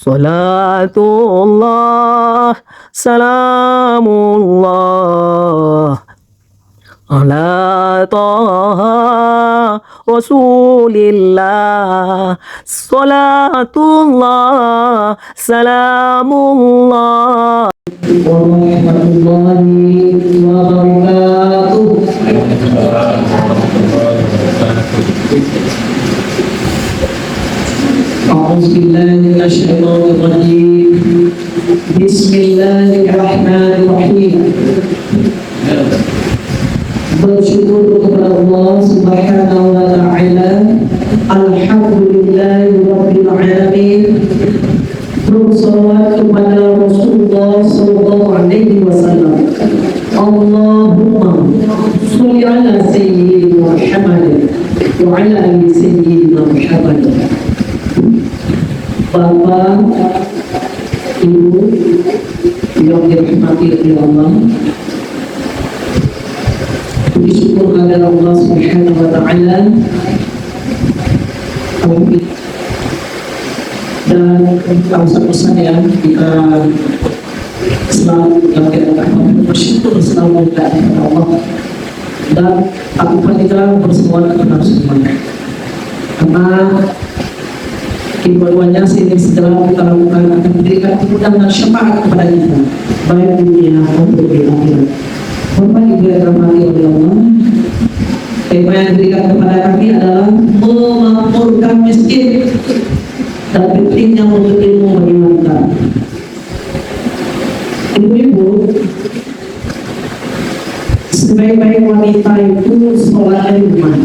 Salatullah, salamullah ala taha rasulillah. Salatullah, salamullah warahmatullahi wabarakatuh. A'udzubillahi minasyaitonir rajim. Bismillahirrahmanirrahim. Bersyukur kepada Allah Subhanahu wa taala. Alhamdulillahi rabbil alamin. Bersolawat kepada Rasulullah sallallahu alaihi wasallam. Allahumma sholli ala sayyidina Muhammad wa ala ali sayyidina Muhammad. Bapak, Ibu yang dirahmati oleh Allah, puji syukur kepada Allah Subhanahu wa taala. Dan pesan ya, kita selalu bersyukur selalu kepada Allah, dan aku kita bersemua kepada semuanya, karena kedua-duanya sehingga segala kita lakukan akan memberikan kemudahan dan syafaat kepada kita, baik dunia maupun di akhirat. Bapak Ibu yang dirahmati oleh Allah, tema yang diberikan kepada kami adalah memakmurkan masjid dan pentingnya untuk ilmu bagi wanita. Ibu-ibu, sebaik-baik wanita itu sekolahnya di rumah,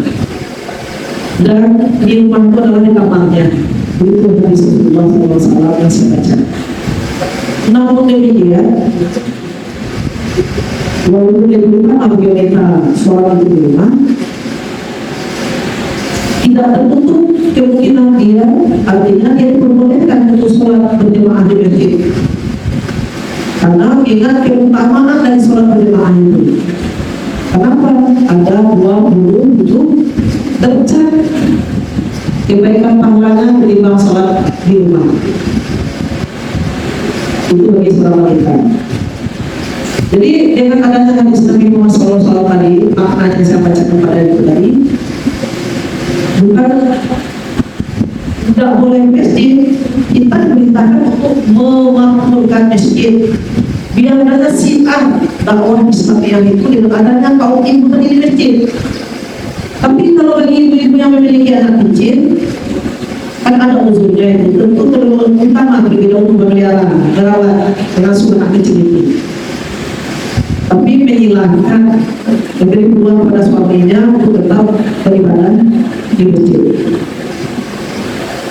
dan di rumah itu adalah di kamarnya. Itu dari Rasulullah SAW yang saya baca. Namun demikian, walaupun di rumah wanita sholat di rumah, tidak tertutup kemungkinan dia, artinya dia diperbolehkan untuk sholat berjamaah di masjid. Karena ingat keutamaan dari sholat berjamaah itu. Kenapa? Ada 27 derajat kebaikan pahalanya ketimbang sholat di rumah. Itu bagi seorang wanita. Jadi dengan adanya hadis Nabi Muhammad SAW tadi, makna yang saya bacakan pada itu tadi, bukan tidak boleh masjid, kita diperintahkan untuk memakmurkan masjid. Biar ada siar dakwah Islam yang itu dengan adanya kaum ibu tadi di masjid. Tapi kalau bagi ibu-ibu yang memiliki anak kecil, kan ada uzurnya itu, tentu terlalu utama begitu untuk memelihara, merawat, mengasuh anak kecil itu. Tapi menghilangkan memberi peluang pada suaminya untuk tetap beribadah di masjid.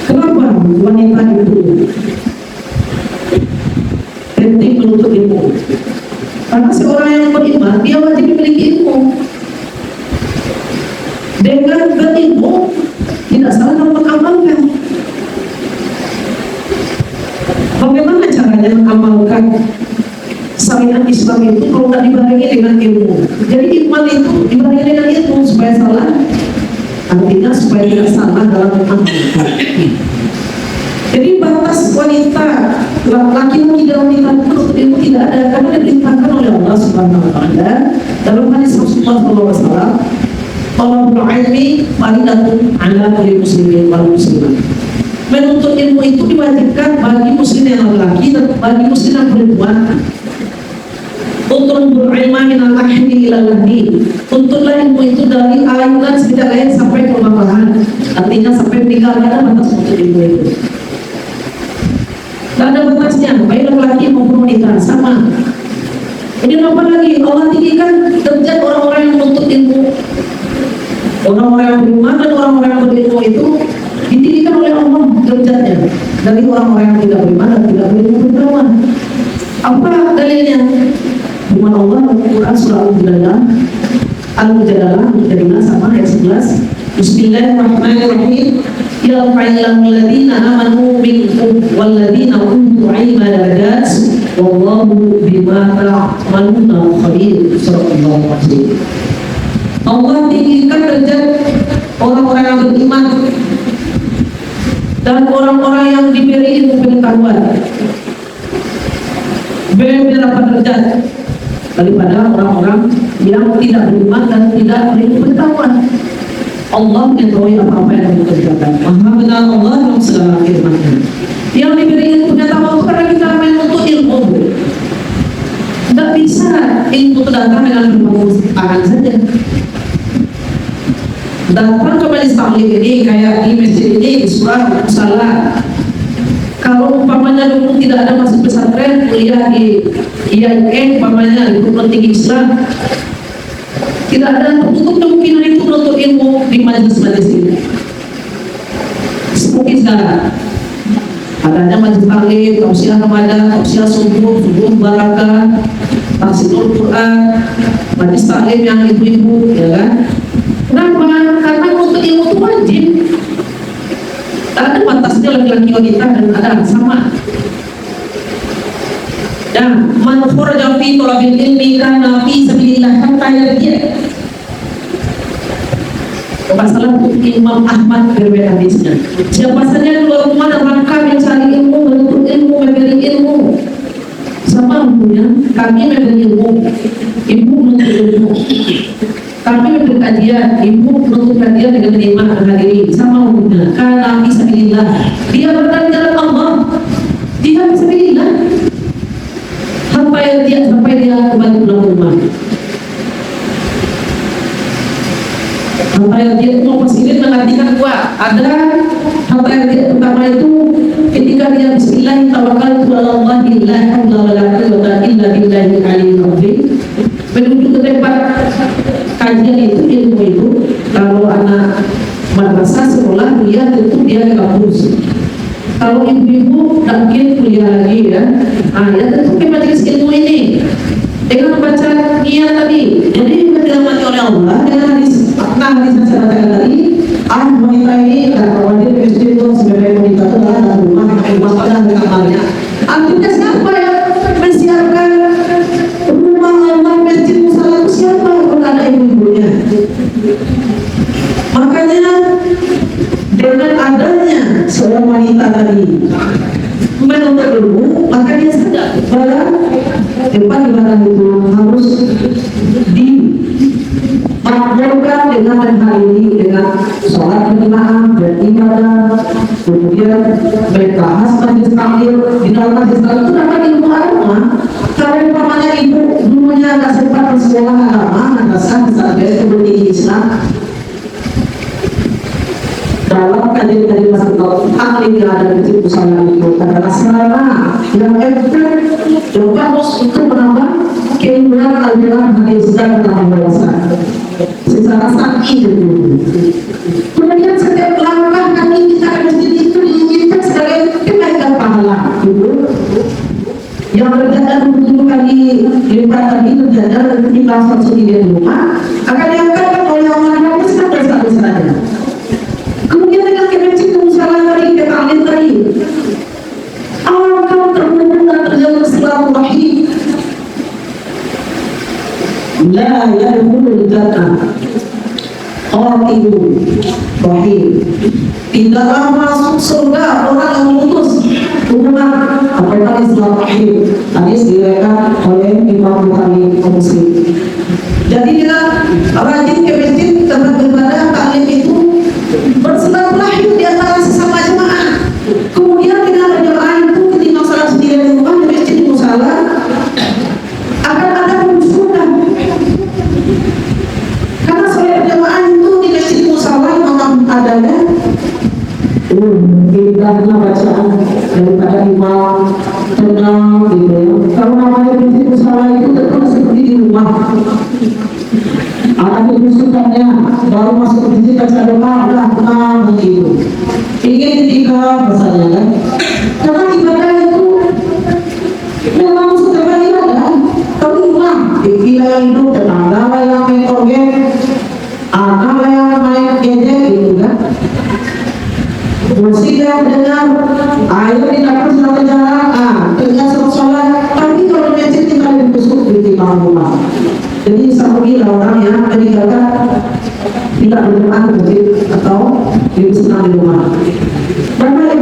Kenapa wanita itu penting menuntut ilmu? Karena seorang yang beriman, dia wajib memiliki ilmu. Dengan berilmu, tidak salah dalam mengamalkan. Bagaimana caranya mengamalkan syariat Islam itu kalau tidak dibarengi dengan ilmu? Jadi iman itu dibarengi dengan ilmu supaya salah, artinya supaya tidak salah dalam mengamalkan. Jadi batas wanita, laki-laki dan wanita itu ilmu tidak ada, karena diperintahkan oleh Allah Subhanahu wa taala dalam hadis Rasulullah SAW. Talabul ilmi faridatun ala kulli muslimin wal muslimat. Menuntut ilmu itu diwajibkan bagi muslim yang laki dan bagi muslim yang perempuan. Untuk berilmu minal lahdi ila lahdi. Tuntutlah ilmu itu dari ayunan sebidang lain sampai ke bawah. Artinya sampai meninggal, ada batas untuk ilmu itu. Tidak ada batasnya, baik laki maupun wanita sama. Ini apa lagi? Allah tinggikan derajat orang-orang yang menuntut ilmu. Orang-orang yang beriman dan orang-orang yang berilmu itu ditinggikan oleh Allah derajatnya dari orang-orang yang tidak beriman dan tidak berilmu pertama. Apa dalilnya? Firman Allah Al-Quran surah Al-Mujadalah sama ayat 11. Bismillahirrahmanirrahim. Yarfa'illahu alladhina amanu minkum walladhina utul ilma darajat wallahu bima ta'maluna khabir. Sallallahu alaihi. Allah tinggikan derajat orang-orang yang beriman dan orang-orang yang diberi ilmu pengetahuan beberapa derajat daripada orang-orang yang tidak beriman dan tidak berilmu pengetahuan. Allah mengetahui apa-apa yang kita kerjakan. Maha benar Allah dalam segala firman-Nya. Yang diberi ilmu pengetahuan itu karena kita menuntut ilmu. Tidak bisa ilmu itu datang dengan berbagus tangan saja. Datang ke majelis taklim ini kayak di masjid ini di surah musalah. Kalau umpamanya dulu tidak ada masuk pesantren, kuliah di IAIN umpamanya di perguruan tinggi Islam, tidak ada tertutup kemungkinan itu untuk ilmu di majelis-majelis ini. Seperti sekarang adanya majelis taklim, tausiah ramadan, tausiah subuh barakah, tafsirul Quran, majelis taklim yang ibu-ibu, ya kan? Kenapa? Karena untuk ilmu itu wajib. Ada batasnya laki-laki wanita dan ada sama. Dan man kharaja fi talabil ilmi kana fi sabilillah hatta yarji'. Masalah Imam Ahmad berbeda hadisnya. Siapa saja keluar rumah dalam rangka mencari ilmu, menuntut ilmu, memberi ilmu, sama punya kami memberi ilmu, ibu menuntut ilmu. Kami memberi kajian, ibu menuntut kajian dengan menerima hadirin, sama umumnya. Karena fisabilillah, dia berada di dalam Allah, dia fisabilillah. Sampai dia kembali pulang rumah. Sampai dia mau positif mengartikan kuat. Ada sampai dia pertama itu ketika dia Bismillah tawakkaltu ala Allah la haula wala quwwata illa billahil aliyyil azim. Menuju ke tempat kajian itu, ilmu itu, kalau anak madrasah sekolah dia tentu dia ke kampus. Kalau ibu-ibu tak mungkin kuliah lagi ya, ya tentu ke majelis ilmu ini dengan membaca niat tadi. Jadi dirahmati oleh Allah dengan hadis yang saya bacakan tadi. Wanita ini wajib masjid itu sebagai wanita itu adalah dalam rumah pada kamarnya. Artinya siapa yang mensiapkan rumah Allah masjid musola itu siapa? Kalau ada ibu-ibunya. Makanya dengan adanya seorang wanita tadi menuntut ilmu, maka dia sadar bahwa tempat ibadah itu harus dimakmurkan dengan hal ini, dengan sholat berjamaah, beribadah, kemudian membahas majelis taklim. Di dalam majelis taklim itu dapat ilmu agama. Kalau umpamanya ibu dulunya nggak sempat sekolah agama, madrasah, pesantren, perguruan tinggi Islam, dalam kajian-kajian masalah taklim yang ada di situ sana itu adalah sarana yang efektif dan bagus untuk menambah keilmuan aliran hadis dan pembahasan secara sakit itu. Kemudian setiap langkah kami kita ke masjid itu diinginkan sebagai kenaikan pahala itu. Yang berjalan 7 kali lipat tadi terjalan di pasar sendiri di rumah akan diangkat oleh orang lain sampai-sampai. Kemudian dengan kebencian musalah tadi, ketaklim tadi, akan terhubung dan terjalin silaturahim. La yadkhulul jannah qatibun rahim. Tidaklah masuk surga orang yang memutus hubungan atau silaturahim. Hadis diriwayatkan oleh Imam Bukhari dan Muslim. Jadi dengan rajin ke masjid tempat beribadah taklim itu bersilaturahim di antara sesama jemaah. Kemudian dengan berjamaah itu ketika salat sendiri di rumah di masjid musalah akan ada kehusunan. Karena salat berjamaah itu di masjid musalah memang adanya indahnya bacaan daripada imam tenang gitu ya. Kalau namanya masjid musalah itu tentu seperti di rumah. Ada kehusukannya, baru masuk ke masjid baca doa udah tenang begitu. Ingin ketika misalnya kan, karena ibadah itu memang setelah ibadah, tapi rumah ibadah yang hidup tenang, ada yang main organ, ada yang main gadget gitu kan. Musik yang dengar, ayo di dapur sedang berjalan, dengan sholat. Tapi kalau masjid tinggal di busuk di rumah. Jadi sampai orang yang meninggalkan tidak berjamaah ke masjid atau di senang di rumah. Karena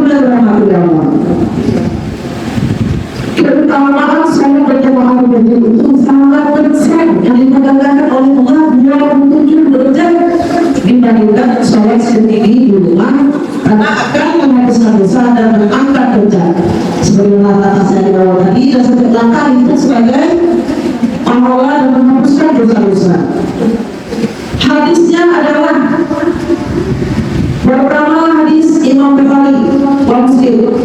keutamaan sholat berjamaah di masjid itu sangat besar yang dipegangkan oleh Allah 27 derajat dibandingkan sholat sendiri di rumah, karena akan menghabiskan dosa dan mengangkat derajat. Sebagaimana kata saya di awal tadi, dan setiap langkah itu sebagai pahala dan menghapuskan dosa-dosa. Hadisnya adalah pertama hadis Imam Bukhari wa Muslim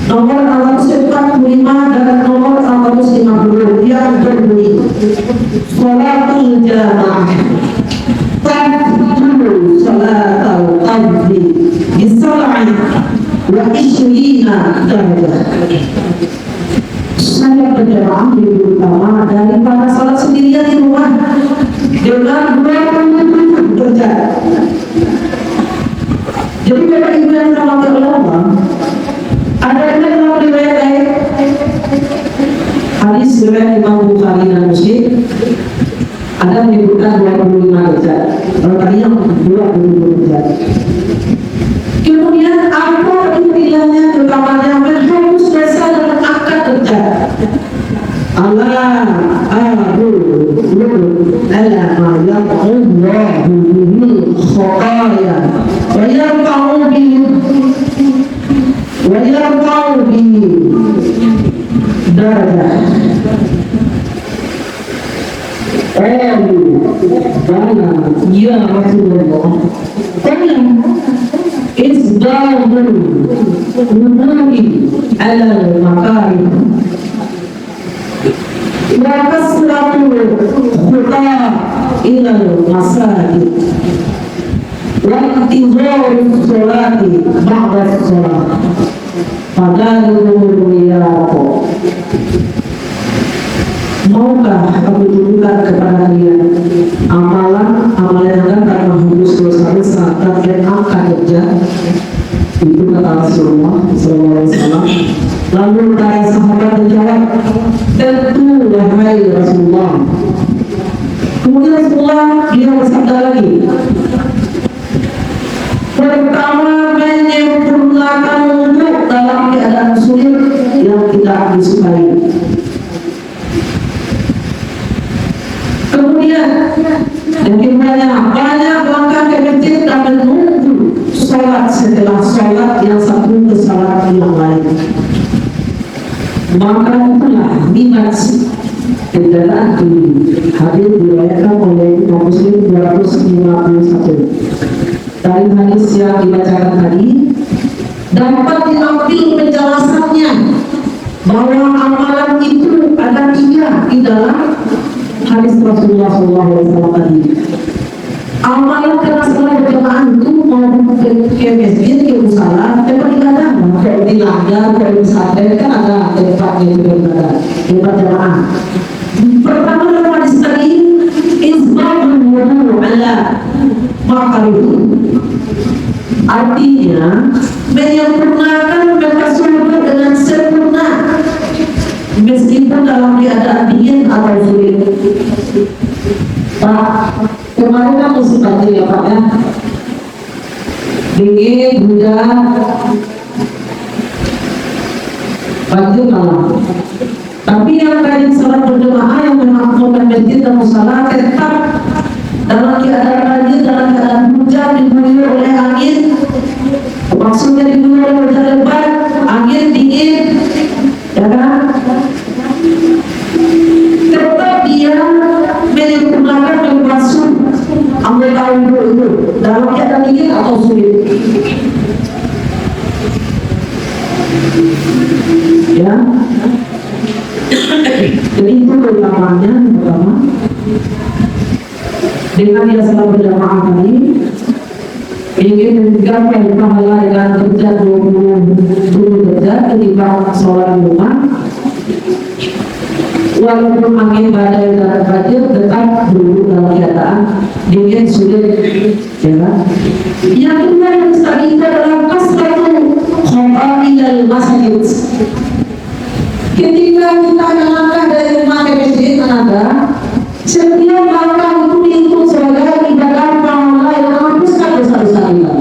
nomor 645 dan nomor 650 yang berbunyi sholatul jamaah tadkhulu sholatul qabli bisab'in wa ishrina darajah. Salat berjamaah lebih utama daripada salat sendirian di rumah dengan 27 derajat. Jadi Bapak Ibu yang dirahmati oleh Allah, ada dalam riwayat lain hadis riwayat Imam Bukhari dan Muslim ada menyebutkan 25 derajat. Kalau tadi yang 20 derajat. Kemudian apa istilahnya utamanya menghapus dosa dan mengangkat derajat. Allah ala ma yaqullahu bihi khataya wa yarfa'u bihi darajah. Bana ya Rasulullah, qala isbahul wudu'i ala al-makarim wa kasratul khuta ila al-masajid wa intizarus sholati ba'da sholat fadalul miyako. Maukah kami tunjukkan kepada kalian amalan yang akan menghapus dosa besar dan angkat derajat? Itu kata Rasulullah SAW. Lalu para sahabat menjawab, tentu wahai Rasulullah. Kemudian Rasulullah dia bersabda lagi, pertama menyempurnakan wudhu dalam keadaan sulit yang tidak disukai. Kemudian banyak langkah ke masjid dan menunggu sholat setelah sholat yang satu ke sholat yang lain. Maka itulah niat kendaraan ini hadir diriwayatkan oleh Imam Muslim 251. Dari hadis yang dibacakan tadi dapat diambil penjelasannya bahwa amalan itu ada 3 di dalam hadis Rasulullah SAW tadi. Amalan karena salat berjamaah itu mau ke masjid, ke musala, tempat ibadah. Kalau di langgar, kalau di pesantren kan ada tempatnya itu ibadah, tempat jamaah. Pertama dalam hadis tadi, isbahul wudu ala makarim. Artinya menyempurnakan membasuh wudhu dengan sempurna, meskipun dalam keadaan dingin atau sulit. Pak, kemarin kan musim banjir ya Pak ya, dingin, hujan, banjir malam. Tapi yang rajin salat berjamaah yang memakmurkan masjid dan musala tetap dalam keadaan banjir, dalam keadaan hujan, diguyur oleh angin. Maksudnya diguyur oleh hujan lebat, angin dingin, ya kan? Tetap dia menyempurnakan membasuh anggota wudhu itu dalam keadaan dingin atau sulit. Ya, jadi itu utamanya. Pertama, dengan dia salat berjamaah tadi ingin menggapai pahala dengan derajat 20 derajat ketika sholat rumah. Walaupun angin badai dan banjir tetap dulu dalam keadaan dingin sulit, ya kan? Yang kedua yang tadi adalah kasratul khawailal masjid. Ketika kita melangkah dari rumah ke masjid, setiap langkah itu dihitung sebagai ibadah pahala yang menghapuskan dosa-dosa kita.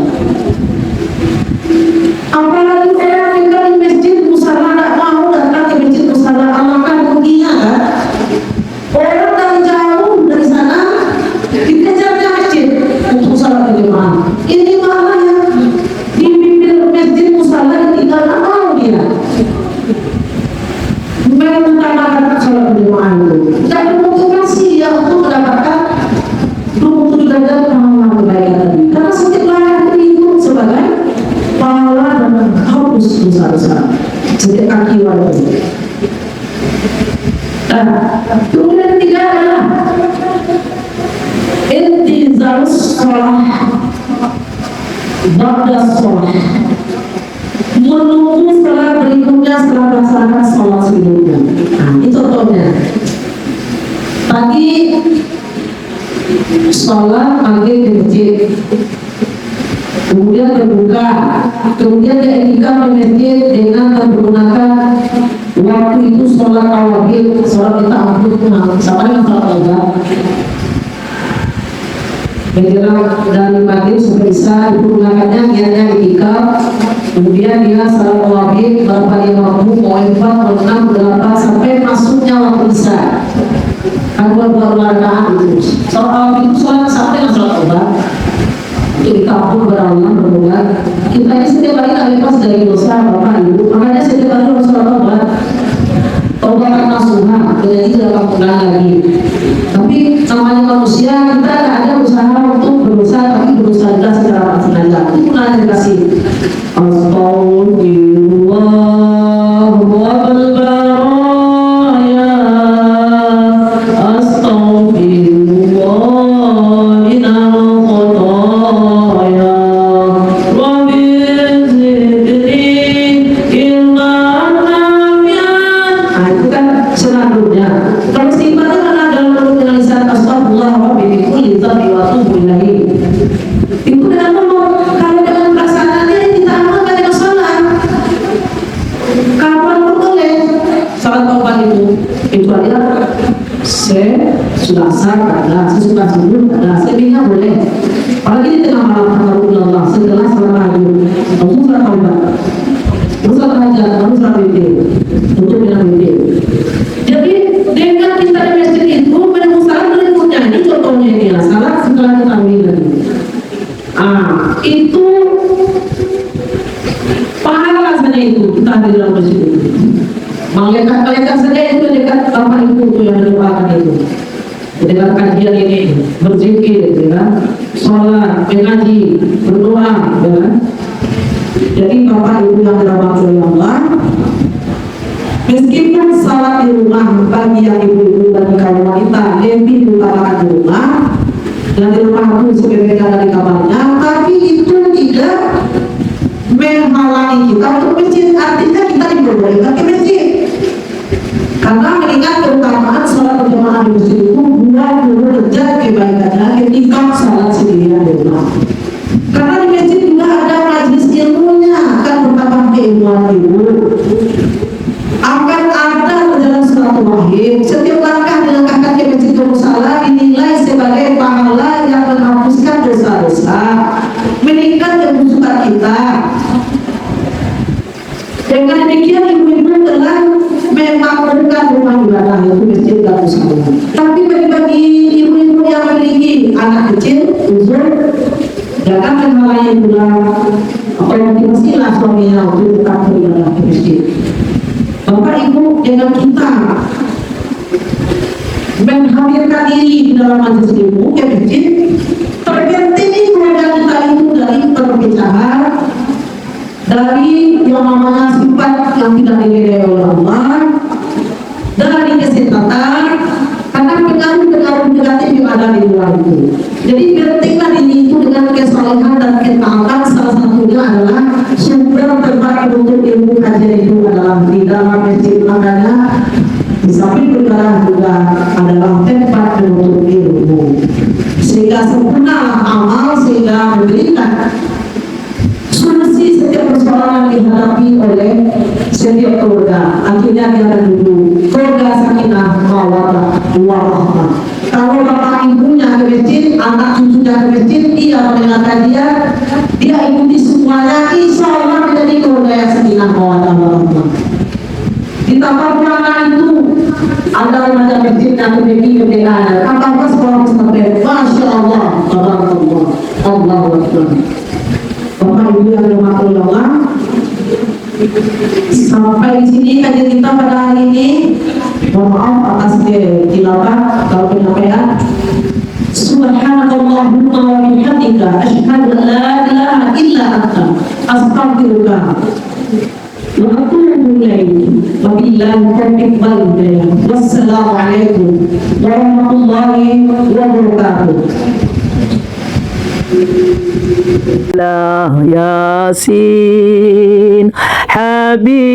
Apalagi orang tinggal di masjid musala, tidak mau datang ke masjid musala. ya. Mengutamakan sholat berjamaah itu dan memotivasi ya untuk mendapatkan 27 derajat pahala kebaikan tadi. Karena setiap langkah itu sebagai pahala dan hapus dosa-dosa. Setiap kaki wajib. Nah, kemudian ketiga adalah intizarus sholat ba'da sholat, menunggu setelah berikutnya setelah melaksanakan sholat sebelumnya. Nah, ini contohnya. Pagi sholat pagi di masjid, kemudian berbuka, kemudian diiktikaf di masjid dengan menggunakan waktu itu sholat tarawih, sholat ta'awud, sama dengan sholat tarawih. Menjelang dari maghrib sampai isya digunakannya niatnya iktikaf, kemudian dia salat tarawih berapa dia waktu, mau 4, mau 6, 8 sampai masuknya waktu isya. Dua rakaat itu. Salat tarawih itu sholat sampai dengan sholat tarawih. Untuk dikabul beramal berdoa. Kita ini setiap hari tak lepas dari dosa Bapak Ibu, makanya setiap hari harus sholat tarawih. Taubat nasuha, jadi tidak akan pulang lagi. Tapi namanya manusia, kita tidak ada usaha untuk berusaha, tapi berusaha kita secara sengaja. Itu pernah dikasih. Astagfirullah wa baraya, astagfirullah minal khataya, Rabbi zidni ilman nafi'an. Nah, itu kan senandungnya. Kalau istighfarnya kan ada dalam lisan astagfirullah wa bikulli dzambi wa atubu ilaihi. Itu dengan ngomong, kalau dengan perasaannya kita amalkan dengan sholat. Kapan pun boleh sholat taubat itu. Kecuali saya sudah asar ada, saya sudah subuh ada, selebihnya boleh. Apalagi di tengah malam Allah setelah sholat maghrib, langsung sholat taubat. Terus sholat hajat, lalu sholat witir, tutup dengan witir. Jadi dengan kita di masjid itu menunggu salat berikutnya, ini contohnya ini lah, salat setelah tarawih. Itu pahala saja itu kita di dalam masjid itu. Malaikat saja itu dekat Bapak Ibu yang mendoakan itu. Dengan kajian ini berzikir, ya kan? Sholat, mengaji, berdoa, ya kan? Jadi Bapak Ibu yang dirahmati oleh Allah, meskipun salat di rumah bagi yang ibu-ibu dan kaum wanita lebih diutamakan di rumah, dan di rumah itu sebenarnya dari kamarnya, tapi itu tidak menghalangi kita untuk masjid. Artinya kita diperbolehkan ke masjid, karena mengingat keutamaan sholat berjamaah di masjid itu 20 derajat kebaikannya ketika salat sendirian di rumah. Karena di masjid juga ada majelis ilmunya, akan bertambah keilmuan ibu, akan ada perjalanan silaturahim. Setiap langkah dilangkahkan ke Masjidil Musalla dinilai sebagai pahala yang menghapuskan dosa-dosa, meningkatkan kehusukan kita. Dengan demikian ibu-ibu telah memakmurkan rumah ibadah yaitu Masjid dan Musalla. Tapi bagi ibu-ibu yang memiliki anak kecil, uzur, jangan menghalangi pula atau motivasilah suaminya untuk tetap beribadah di masjid. Bapak Ibu, dengan kita menghadirkan diri di dalam majelis ilmu ke masjid, terpenting keluarga kita itu dari perpecahan, dari yang namanya sifat yang tidak diridhai oleh Allah, dari kesesatan, karena pengaruh-pengaruh negatif yang ada di luar itu. Jadi pentinglah diri itu dengan kesalehan dan ketaatan. Salah satunya adalah sumber terbaik untuk ilmu kajian itu adalah di dalam masjid. Makanya di samping beribadah juga adalah tempat menuntut ilmu, sehingga sempurna amal, sehingga memberikan solusi setiap persoalan yang dihadapi oleh setiap keluarga. Akhirnya dia dulu keluarga sakinah mawaddah warahmah. Kalau bapak ibunya ke masjid, anak cucunya ke masjid, dia mendengarkan dia ikuti semuanya, insya Allah menjadi keluarga yang sakinah mawaddah warahmah. Ditambah pulangan itu ada remaja masjid yang memiliki kebenaran. Apakah sekolah pesantren? Masya Allah, tabarakallah, Allahu Akbar. Bapak Ibu yang dirahmati Allah, Sampai di sini kajian kita pada hari ini. Mohon maaf atas tilawah kalau penyampaian. Subhanakallahumma wa bihamdika asyhadu an la ilaha illa anta astaghfiruka wa atubu ilaik. Wabillahi taufiq wal hidayah. Wassalamualaikum warahmatullahi wabarakatuh. La Yasin Habibillah